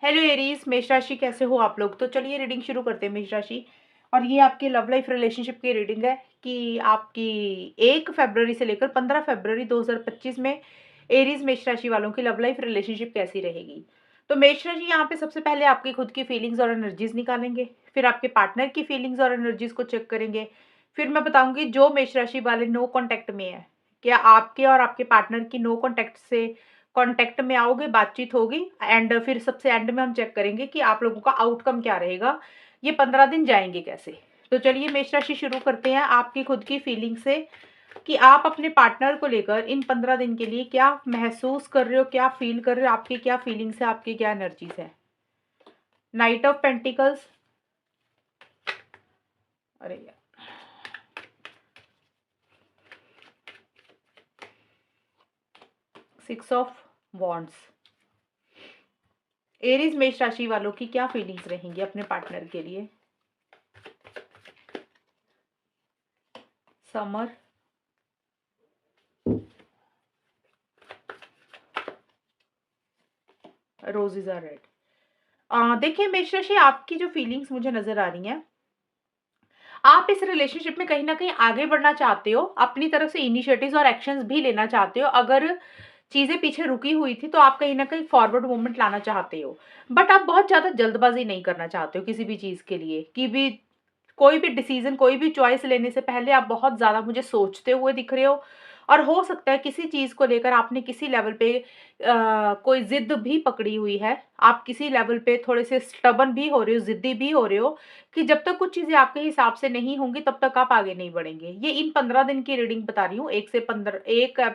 Hello Aries, मेष राशि कैसे हो आप लोग। तो चलिए रीडिंग शुरू करते हैं मेष राशि। और ये आपकी लव लाइफ रिलेशनशिप की रीडिंग है कि आपकी 1 फरवरी से लेकर 15 फरवरी 2025 में एरीज मेष राशि वालों की लव लाइफ रिलेशनशिप कैसी रहेगी। तो मेष राशि यहाँ पे सबसे पहले आपकी खुद की फीलिंग्स और एनर्जीज निकालेंगे, फिर आपके पार्टनर की फीलिंग्स और एनर्जीज को चेक करेंगे, फिर मैं बताऊंगी जो मेष राशि वाले नो कॉन्टेक्ट में है, क्या आपके और आपके पार्टनर की नो कॉन्टेक्ट से कांटेक्ट में आओगे, बातचीत होगी। एंड फिर सबसे एंड में हम चेक करेंगे कि आप लोगों का आउटकम क्या रहेगा, ये 15 दिन जाएंगे कैसे। तो चलिए मेष राशि शुरू करते हैं आपकी खुद की फीलिंग से कि आप अपने पार्टनर को लेकर इन 15 दिन के लिए क्या महसूस कर रहे हो, क्या फील कर रहे हो, आपकी क्या फीलिंग्स है, आपकी क्या एनर्जीज है। नाइट ऑफ पेंटिकल्स, अरे यार, 6 ऑफ वॉन्ड्स। एरीज मेष राशि वालों की क्या फीलिंग्स रहेंगी अपने पार्टनर के लिए। Summer, roses are red. देखिए मेष राशि, आपकी जो फीलिंग्स मुझे नजर आ रही हैं, आप इस रिलेशनशिप में कहीं ना कहीं आगे बढ़ना चाहते हो, अपनी तरफ से इनिशिएटिव्स और एक्शंस भी लेना चाहते हो। अगर चीजें पीछे रुकी हुई थी तो आप कहीं ना कहीं फॉरवर्ड मूवमेंट लाना चाहते हो, बट आप बहुत ज्यादा जल्दबाजी नहीं करना चाहते हो किसी भी चीज के लिए। कि भी कोई भी डिसीजन, कोई भी चॉइस लेने से पहले आप बहुत ज़्यादा मुझे सोचते हुए दिख रहे हो। और हो सकता है किसी चीज़ को लेकर आपने किसी लेवल पे कोई ज़िद भी पकड़ी हुई है। आप किसी लेवल पे थोड़े से स्टबर्न भी हो रहे हो, ज़िद्दी भी हो रहे हो कि जब तक कुछ चीज़ें आपके हिसाब से नहीं होंगी तब तक आप आगे नहीं बढ़ेंगे। ये इन 15 दिन की रीडिंग बता रही हूँ, 1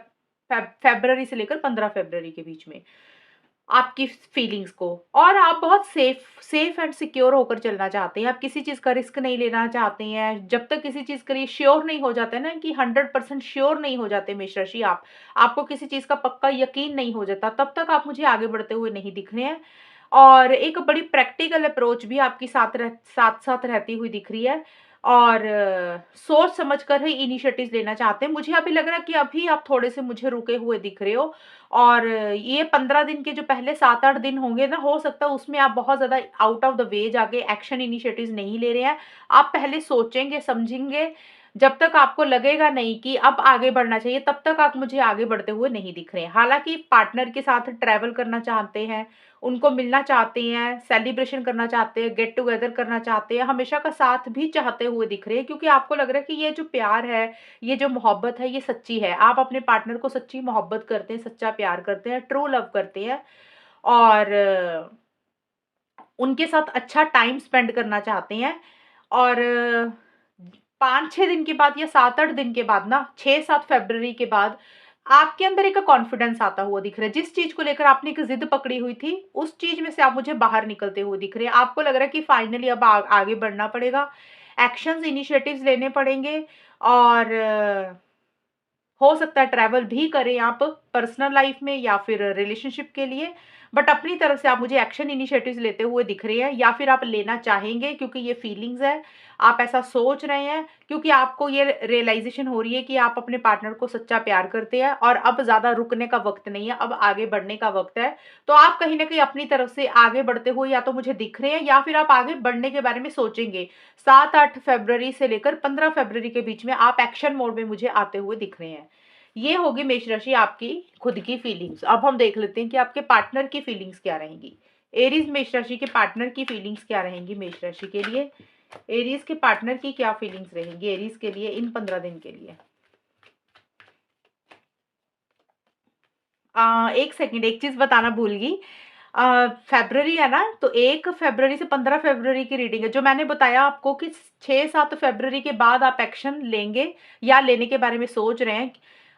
फरवरी से लेकर 15 फरवरी के बीच में आपकी फीलिंग्स को। और आप बहुत सेफ एंड सिक्योर होकर चलना चाहते हैं, आप किसी चीज़ का रिस्क नहीं लेना चाहते हैं जब तक किसी चीज़ के लिए श्योर नहीं हो जाते ना, कि 100% श्योर नहीं हो जाते मेष राशि। आपको किसी चीज़ का पक्का यकीन नहीं हो जाता, तब तक आप मुझे आगे बढ़ते हुए नहीं दिख रहे हैं। और एक बड़ी प्रैक्टिकल अप्रोच भी आपकी साथ साथ रहती हुई दिख रही है। और सोच समझ कर ही इनिशिएटिव्स लेना चाहते हैं। मुझे अभी लग रहा है कि अभी आप थोड़े से मुझे रुके हुए दिख रहे हो। और ये 15 दिन के जो पहले 7-8 दिन होंगे ना, हो सकता है उसमें आप बहुत ज़्यादा आउट ऑफ द वे जाके एक्शन इनिशिएटिव्स नहीं ले रहे हैं। आप पहले सोचेंगे, समझेंगे। जब तक आपको लगेगा नहीं कि अब आगे बढ़ना चाहिए, तब तक आप मुझे आगे बढ़ते हुए नहीं दिख रहे हैं। हालाँकि पार्टनर के साथ ट्रैवल करना चाहते हैं, उनको मिलना चाहते हैं, सेलिब्रेशन करना चाहते हैं, गेट टुगेदर करना चाहते हैं, हमेशा का साथ भी चाहते हुए दिख रहे हैं, क्योंकि आपको लग रहा है कि ये जो प्यार है, ये जो मोहब्बत है, ये सच्ची है। आप अपने पार्टनर को सच्ची मोहब्बत करते हैं, सच्चा प्यार करते हैं, ट्रू लव करते हैं। और उनके साथ अच्छा टाइम स्पेंड करना चाहते हैं। और 5-6 दिन के बाद या 7-8 दिन के बाद ना, 6-7 फरवरी के बाद आपके अंदर एक कॉन्फिडेंस आता हुआ दिख रहा है। जिस चीज़ को लेकर आपने एक ज़िद पकड़ी हुई थी, उस चीज़ में से आप मुझे बाहर निकलते हुए दिख रहे हैं। आपको लग रहा है कि फाइनली अब आगे बढ़ना पड़ेगा, एक्शंस, इनिशिएटिव्स लेने पड़ेंगे। और हो सकता है ट्रैवल भी करें आप पर्सनल लाइफ में या फिर रिलेशनशिप के लिए। बट अपनी तरफ से आप मुझे एक्शन इनिशिएटिव्स लेते हुए दिख रहे हैं, या फिर आप लेना चाहेंगे, क्योंकि ये फीलिंग्स है। आप ऐसा सोच रहे हैं क्योंकि आपको ये रियलाइजेशन हो रही है कि आप अपने पार्टनर को सच्चा प्यार करते हैं और अब ज़्यादा रुकने का वक्त नहीं है, अब आगे बढ़ने का वक्त है। तो आप कहीं ना कहीं अपनी तरफ से आगे बढ़ते हुए या तो मुझे दिख रहे हैं, या फिर आप आगे बढ़ने के बारे में सोचेंगे। 7-8 फरवरी से लेकर 15 फरवरी के बीच में आप एक्शन मोड में मुझे आते हुए दिख रहे हैं। ये होगी मेष राशि आपकी खुद की फीलिंग्स। अब हम देख लेते हैं कि आपके पार्टनर की फीलिंग्स क्या रहेंगी। एरीज मेष राशि के पार्टनर की फीलिंग्स क्या रहेंगी मेष राशि के लिए। एरीज के पार्टनर की क्या फीलिंग्स रहेंगी एरीज के लिए इन 15 दिन के लिए। एक सेकंड, एक चीज बताना भूल गई। फेब्रवरी है ना, तो 1 फरवरी से 15 फरवरी की रीडिंग है। जो मैंने बताया आपको कि 6-7 फरवरी के बाद आप एक्शन लेंगे या लेने के बारे में सोच रहे हैं।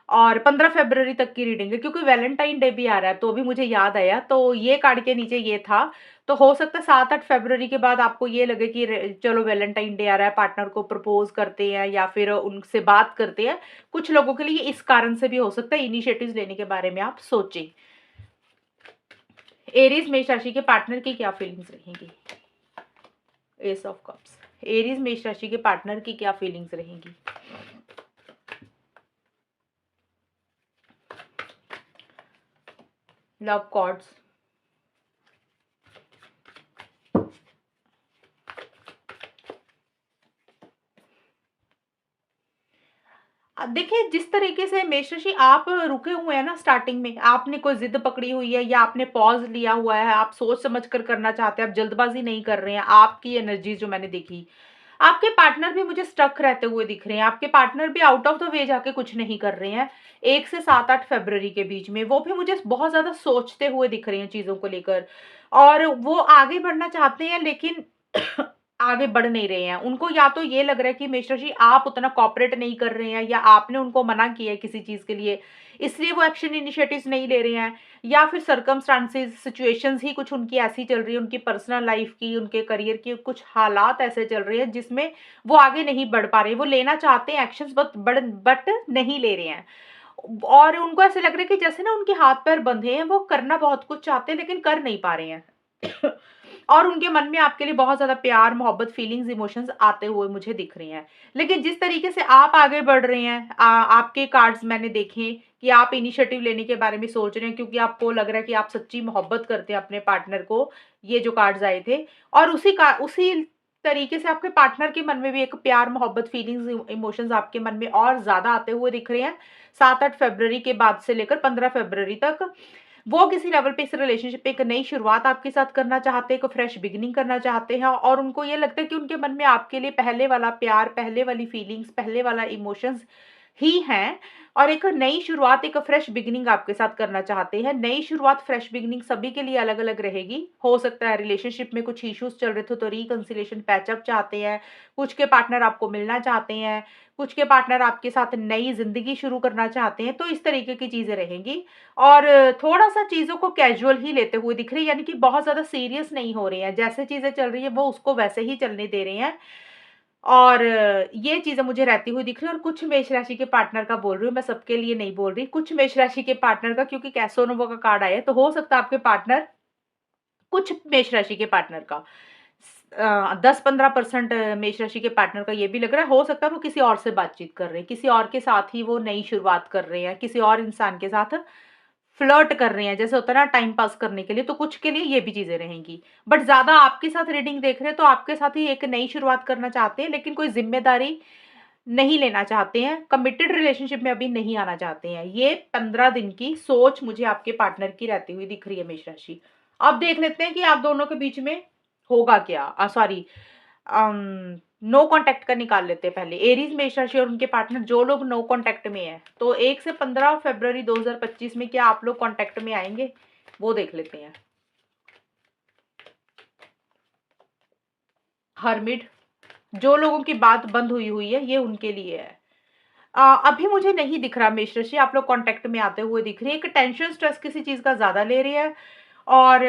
और 15 फरवरी तक की रीडिंग है, क्योंकि वैलेंटाइन डे भी आ रहा है, तो अभी मुझे याद आया, तो ये कार्ड के नीचे ये था। तो हो सकता है 7-8 फरवरी के बाद आपको ये लगे कि चलो वैलेंटाइन डे आ रहा है, पार्टनर को प्रपोज करते हैं या फिर उनसे बात करते हैं। कुछ लोगों के लिए इस कारण से भी हो सकता है इनिशिएटिव्स लेने के बारे में आप सोचें। एरीज मेष राशि के पार्टनर की क्या फीलिंग्स रहेंगी। S of cups. एरीज मेष राशि के पार्टनर की क्या फीलिंग्स रहेंगी। लव कॉर्ड्स, देखिए, जिस तरीके से मेष राशि आप रुके हुए हैं ना स्टार्टिंग में, आपने कोई ज़िद पकड़ी हुई है या आपने पॉज़ लिया हुआ है, आप सोच समझ कर करना चाहते हैं, आप जल्दबाज़ी नहीं कर रहे हैं, आपकी एनर्जी जो मैंने देखी। आपके पार्टनर भी मुझे स्टक रहते हुए दिख रहे हैं, आपके पार्टनर भी आउट ऑफ द वे जाके कुछ नहीं कर रहे हैं, 1 से 7-8 फ़रवरी के बीच में, वो भी मुझे बहुत ज़्यादा सोचते हुए दिख रहे हैं चीज़ों को लेकर और वो आगे बढ़ना चाहते हैं लेकिन आगे बढ़ नहीं रहे हैं। उनको या तो ये लग रहा है कि मेष राशि आप उतना कोऑपरेट नहीं कर रहे हैं या आपने उनको मना किया है किसी चीज़ के लिए, इसलिए वो एक्शन इनिशिएटिव्स नहीं ले रहे हैं या फिर सर्कमस्टांसेस, सिचुएशंस ही कुछ उनकी ऐसी चल रही है, उनकी पर्सनल लाइफ़ की, उनके करियर की कुछ हालात ऐसे चल रहे हैं जिसमें वो आगे नहीं बढ़ पा रहे हैं। वो लेना चाहते हैं एक्शंस बट नहीं ले रहे हैं। और उनको ऐसे लग रहा है कि जैसे ना उनके हाथ-पैर बंधे हैं, वो करना बहुत कुछ चाहते हैं लेकिन कर नहीं पा रहे हैं। और उनके मन में आपके लिए बहुत ज़्यादा प्यार, मोहब्बत, फीलिंग्स, इमोशंस आते हुए मुझे दिख रहे हैं। लेकिन जिस तरीके से आप आगे बढ़ रहे हैं आपके कार्ड्स मैंने देखे कि आप इनिशिएटिव लेने के बारे में सोच रहे हैं क्योंकि आपको लग रहा है कि आप सच्ची मोहब्बत करते हैं अपने पार्टनर को, ये जो कार्ड्स आए थे। और उसी तरीके से आपके पार्टनर के मन में भी एक प्यार, मोहब्बत, फीलिंग्स, इमोशंस आपके मन में और ज़्यादा आते हुए दिख रहे हैं। 7-8 फरवरी के बाद से लेकर 15 फरवरी तक वो किसी लेवल पे इस रिलेशनशिप पे एक नई शुरुआत आपके साथ करना चाहते हैं, एक फ्रेश बिगिनिंग करना चाहते हैं और उनको ये लगता है कि उनके मन में आपके लिए पहले वाला प्यार, पहले वाली फीलिंग्स, पहले वाला इमोशंस ही हैं और एक नई शुरुआत, एक फ्रेश बिगिनिंग आपके साथ करना चाहते हैं। नई शुरुआत, फ्रेश बिगिनिंग सभी के लिए अलग-अलग रहेगी। हो सकता है रिलेशनशिप में कुछ इश्यूज़ चल रहे थे तो रिकंसिलिएशन पैचअप चाहते हैं, कुछ के पार्टनर आपको मिलना चाहते हैं, कुछ के पार्टनर आपके साथ नई ज़िंदगी शुरू करना चाहते हैं, तो इस तरीके की चीज़ें रहेंगी। और थोड़ा-सा चीज़ों को कैज़ुअल ही लेते हुए दिख रही है, यानी कि बहुत ज़्यादा सीरियस नहीं हो रहे हैं। जैसे चीज़ें चल रही हैं, वो उसको वैसे ही चलने दे रहे हैं। और ये चीज़ें मुझे रहती हुई दिख रही है और कुछ मेष राशि के पार्टनर का बोल रही हूँ, मैं सबके लिए नहीं बोल रही। कुछ मेष राशि के पार्टनर का क्योंकि कैसोनोवा का कार्ड आया है, तो हो सकता है आपके पार्टनर कुछ मेष राशि के पार्टनर का 10-15% मेष राशि के पार्टनर का ये भी लग रहा है, हो सकता है वो किसी और से बातचीत कर रहे हैं, किसी और के साथ ही वो नई शुरुआत कर रहे हैं, किसी और इंसान के साथ फ्लर्ट कर रहे हैं, जैसे होता है ना टाइम पास करने के लिए, तो कुछ के लिए ये भी चीज़ें रहेंगी। बट ज़्यादा आपके साथ रीडिंग देख रहे हैं, तो आपके साथ ही एक नई शुरुआत करना चाहते हैं, लेकिन कोई ज़िम्मेदारी नहीं लेना चाहते हैं, कमिटेड रिलेशनशिप में अभी नहीं आना चाहते हैं। ये 15 दिन की सोच मुझे आपके पार्टनर की रहती हुई दिख रही है मेष राशि। अब देख लेते हैं कि आप दोनों के बीच में होगा क्या? सॉरी नो कॉन्टैक्ट का निकाल लेते हैं पहले। एरीज़, मेष राशि और उनके पार्टनर जो लोग नो कॉन्टैक्ट में हैं, तो 1 से 15 फरवरी 2025 में क्या आप लोग कॉन्टैक्ट में आएँगे? वो देख लेते हैं। हर्मिट, जो लोगों की बात बंद हुई हुई है, ये उनके लिए है। अभी मुझे नहीं दिख रहा मेष राशि आप लोग कॉन्टैक्ट में आते हुए दिख रही है। एक टेंशन, स्ट्रेस किसी चीज़ का ज़्यादा ले रही है और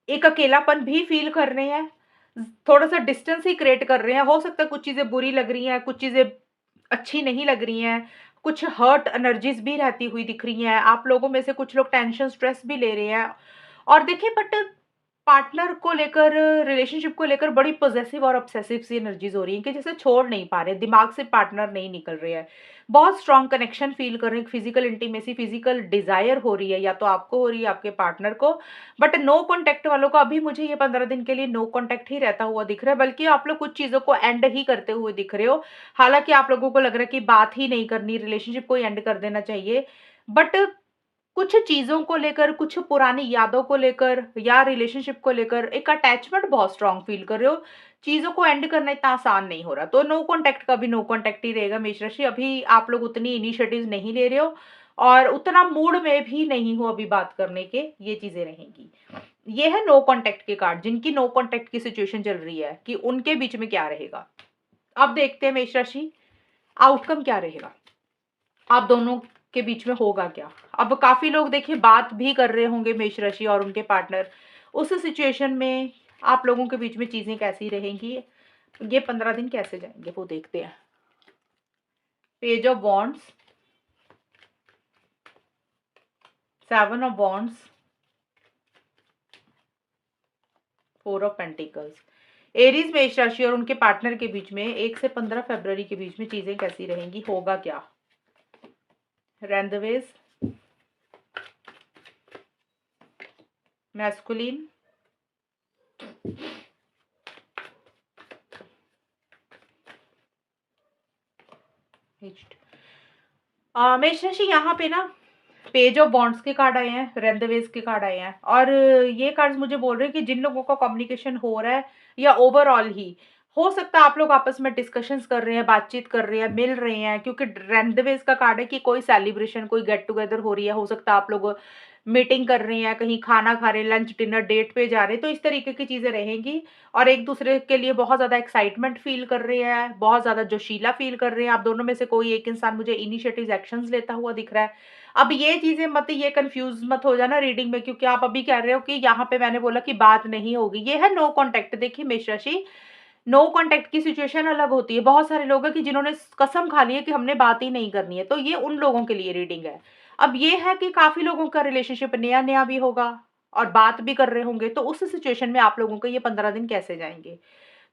एक अकेलापन भी फ़ील कर रहे हैं। थोड़ा-सा डिस्टेंस ही क्रिएट कर रहे हैं। हो सकता है कुछ चीज़ें बुरी लग रही हैं, कुछ चीज़ें अच्छी नहीं लग रही हैं, कुछ हर्ट एनर्जीज़ भी रहती हुई दिख रही हैं। आप लोगों में से कुछ लोग टेंशन, स्ट्रेस भी ले रहे हैं और देखिए बट पार्टनर को लेकर, रिलेशनशिप को लेकर बड़ी पॉसेसिव और ऑब्सेसिव सी एनर्जीज़ हो रही हैं कि जैसे छोड़ नहीं पा रहे, दिमाग से पार्टनर नहीं निकल रहे हैं। बहुत स्ट्रॉन्ग कनेक्शन फ़ील कर रहे हैं, फिज़िकल इंटीमेसी, फिज़िकल डिज़ायर हो रही है, या तो आपको हो रही है, आपके पार्टनर को। बट नो कॉन्टैक्ट वालों का अभी मुझे ये 15 दिन के लिए नो कॉन्टैक्ट ही रहता हुआ दिख रहा है, बल्कि आप लोग कुछ चीज़ों को एंड ही करते हुए दिख रहे हो। हालाँकि आप लोगों को लग रहा है कि बात ही नहीं करनी, रिलेशनशिप को ही एंड कर देना चाहिए। बट कुछ चीज़ों को लेकर, कुछ पुरानी यादों को लेकर या रिलेशनशिप को लेकर एक अटैचमेंट बहुत स्ट्रॉन्ग फ़ील कर रहे हो। चीज़ों को एंड करना इतना आसान नहीं हो रहा। तो नो कॉन्टैक्ट का भी नो कॉन्टैक्ट ही रहेगा मेष राशि। अभी आप लोग उतनी इनिशिएटिव्स नहीं ले रहे हो और उतना मूड में भी नहीं हो अभी बात करने के, ये चीज़ें रहेंगी। ये है नो कॉन्टैक्ट के कार्ड, जिनकी नो कॉन्टैक्ट की सिचुएशन चल रही है कि उनके बीच में क्या रहेगा। अब देखते हैं मेष राशि, आउटकम क्या रहेगा? आप दोनों के बीच में होगा क्या? अब काफ़ी लोग देखिए बात भी कर रहे होंगे मेष राशि और उनके पार्टनर। उस सिचुएशन में आप लोगों के बीच में चीज़ें कैसी रहेंगी? ये 15 दिन कैसे जाएँगे वो देखते हैं। Page of wands, 7 of wands, 4 of pentacles. Aries, मेष राशि और उनके पार्टनर के बीच में 1 से 15 फरवरी के बीच में चीज़ें कैसी रहेंगी? होगा क्या? रेंदवेज, मैस्कुलिन, मेष राशि यहाँ पे ना पेज ऑफ वॉन्ड्स के कार्ड आए हैं, रेंदवेज के कार्ड आए हैं और ये कार्ड्स मुझे बोल रहे हैं कि जिन लोगों का कम्युनिकेशन हो रहा है या ओवरऑल ही हो सकता है आप लोग आपस में डिस्कशंस कर रहे हैं, बातचीत कर रहे हैं, मिल रहे हैं, क्योंकि रेंदवेज का कार्ड है कि कोई सेलिब्रेशन, कोई गेट टुगेदर हो रही है, हो सकता है आप लोग मीटिंग कर रहे हैं, कहीं खाना खा रहे हैं, लंच डिनर डेट पे जा रहे हैं, तो इस तरीके की चीजें रहेंगी और एक दूसरे के लिए बहुत ज्यादा एक्साइटमेंट फील कर रहे हैं, बहुत ज्यादा जोशीला फील कर रहे हैं। आप दोनों में से कोई एक इंसान मुझे इनिशिएटिव एक्शंस लेता हुआ दिख रहा है। अब ये चीजें मत, ये कंफ्यूज मत हो जाना रीडिंग में, क्योंकि आप अभी कह रहे हो कि यहाँ पे मैंने बोला कि बात नहीं होगी, ये है नो कांटेक्ट। देखिए मेष राशि, नो कांटेक्ट की सिचुएशन अलग होती है। बहुत सारे लोग हैं कि जिन्होंने कसम खा ली है कि हमने बात ही नहीं करनी है, तो ये उन लोगों के लिए रीडिंग है। अब ये है कि काफी लोगों का रिलेशनशिप नया नया भी होगा और बात भी कर रहे होंगे, तो उस सिचुएशन में आप लोगों को ये 15 दिन कैसे जाएंगे।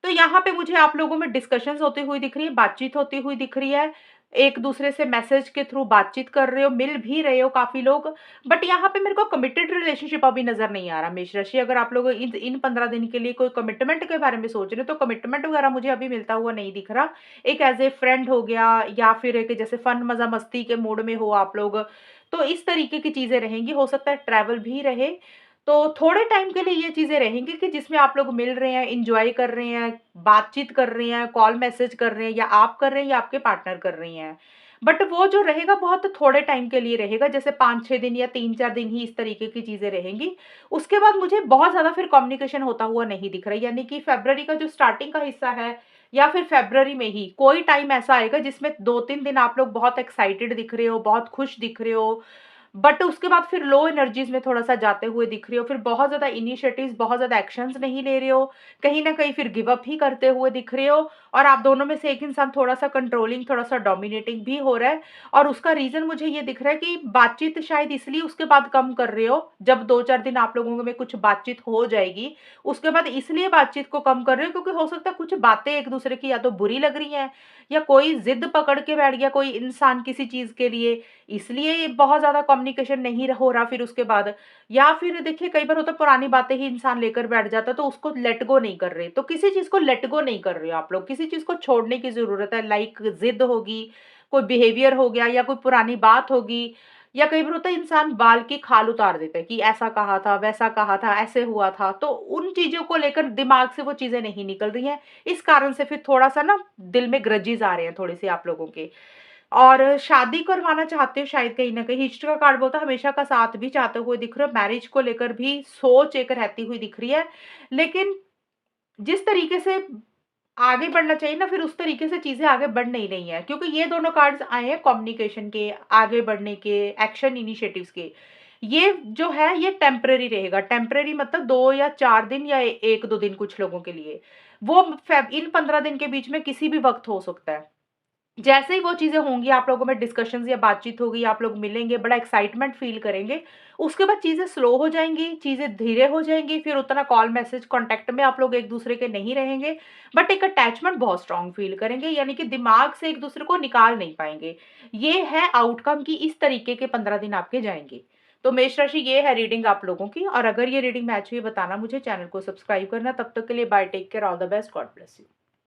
तो यहाँ पे मुझे आप लोगों में डिस्कशंस होती हुई दिख रही है, बातचीत होती हुई दिख रही है। एक दूसरे से मैसेज के थ्रू बातचीत कर रहे हो, मिल भी रहे हो काफ़ी लोग। बट यहाँ पे मेरे को कमिटेड रिलेशनशिप अभी नज़र नहीं आ रहा मेष राशि। अगर आप लोग इन इन 15 दिन के लिए कोई कमिटमेंट के बारे में सोच रहे हो, तो कमिटमेंट वगैरह मुझे अभी मिलता हुआ नहीं दिख रहा। एक एज़ ए फ्रेंड हो गया या फिर एक जैसे फन मज़ा मस्ती के मूड में हो आप लोग, तो इस तरीके की चीज़ें रहेंगी। हो सकता है ट्रैवल भी रहे। तो थोड़े टाइम के लिए ये चीज़ें रहेंगी कि जिसमें आप लोग मिल रहे हैं, एन्जॉय कर रहे हैं, बातचीत कर रहे हैं, कॉल मैसेज कर रहे हैं, या आप कर रहे हैं या आपके पार्टनर कर रही हैं। बट वो जो रहेगा बहुत थोड़े टाइम के लिए रहेगा, जैसे 5-6 दिन या 3-4 दिन ही इस तरीके की चीज़ें रहेंगी। उसके बाद मुझे बहुत ज़्यादा फिर कम्युनिकेशन होता हुआ नहीं दिख रहा है, यानी कि फ़रवरी का जो स्टार्टिंग का हिस्सा है या फिर फ़रवरी में ही कोई टाइम ऐसा आएगा जिसमें 2-3 दिन आप लोग बहुत एक्साइटेड दिख रहे हो, बहुत खुश दिख रहे हो, बट उसके बाद फिर लो एनर्जीज़ में थोड़ा-सा जाते हुए दिख रहे हो, फिर बहुत ज़्यादा इनिशिएटिव्स, बहुत ज़्यादा एक्शंस नहीं ले रहे हो, कहीं न कहीं फिर गिव अप ही करते हुए दिख रहे हो और आप दोनों में से एक इंसान थोड़ा-सा कंट्रोलिंग, थोड़ा-सा डोमिनेटिंग भी हो रहा है। और उसका रीज़न मुझे ये दिख रहा है कि बातचीत शायद इसलिए उसके बाद कम कर रहे हो, जब 2-4 दिन आप लोगों में कुछ बातचीत हो जाएगी, उसके बाद इसलिए बातचीत को कम कर रहे हो क्योंकि हो सकता है कुछ बातें एक-दूसरे की या तो बुरी लग रही हैं या कोई ज़िद पकड़ के बैठ गया कोई इंसान किसी चीज़ के लिए, इसलिए ये बहुत ज़्यादा कम्युनिकेशन नहीं हो रहा फिर उसके बाद। या फिर देखिए कई बार होता है पुरानी बातें ही इंसान लेकर बैठ जाता है, तो उसको लेट गो नहीं कर रहे। तो किसी चीज़ को लेट गो नहीं कर रहे हो आप लोग, किसी चीज़ को छोड़ने की ज़रूरत है, लाइक ज़िद होगी, कोई बिहेवियर हो गया या कोई पुरानी बात होगी, या कई बार होता है इंसान बाल की खाल उतार देता है कि ऐसा कहा था, वैसा कहा था, ऐसे हुआ था। तो उन चीज़ों को लेकर दिमाग से वो चीज़ें नहीं निकल रही हैं। इस कारण से फिर थोड़ा-सा ना दिल में ग्रजेस आ रहे हैं थोड़े-से आप लोगों के। और शादी करवाना चाहते हो शायद कहीं न कहीं, हिस्ट्री का कार्ड बोलता है हमेशा का साथ भी चाहते हुए दिख रहे हो, मैरिज को लेकर भी सोच एक रहती हुई दिख रही है। लेकिन जिस तरीके से आगे बढ़ना चाहिए ना, फिर उस तरीके से चीज़ें आगे बढ़ नहीं रही हैं, क्योंकि ये दोनों कार्ड्स आए हैं कम्युनिकेशन के, आगे बढ़ने के, एक्शन इनिशिएटिव्स के। ये जो है ये टेम्परेरी रहेगा, टेम्परेरी मतलब 2 या 4 दिन या 1-2 दिन कुछ लोगों के लिए। वो इन 15 दिन के बीच में किसी भी वक़्त हो सकता है। जैसे ही वो चीज़ें होंगी, आप लोगों में डिस्कशंस या बातचीत होगी, आप लोग मिलेंगे, बड़ा एक्साइटमेंट फ़ील करेंगे। उसके बाद चीज़ें स्लो हो जाएँगी, चीज़ें धीरे हो जाएँगी, फिर उतना कॉल, मैसेज, कॉन्टैक्ट में आप लोग एक-दूसरे के नहीं रहेंगे, बट एक अटैचमेंट बहुत स्ट्रॉन्ग फ़ील करेंगे, यानी कि दिमाग से एक-दूसरे को निकाल नहीं पाएँगे। ये है आउटकम कि इस तरीके के 15 दिन आपके जाएँगे। तो मेष राशि ये है रीडिंग आप लोगों की, और अगर ये रीडिंग मैच हुई बताना मुझे, चैनल को सब्सक्राइब करना। तब तक के लिए bye, take care, all the best, God bless you.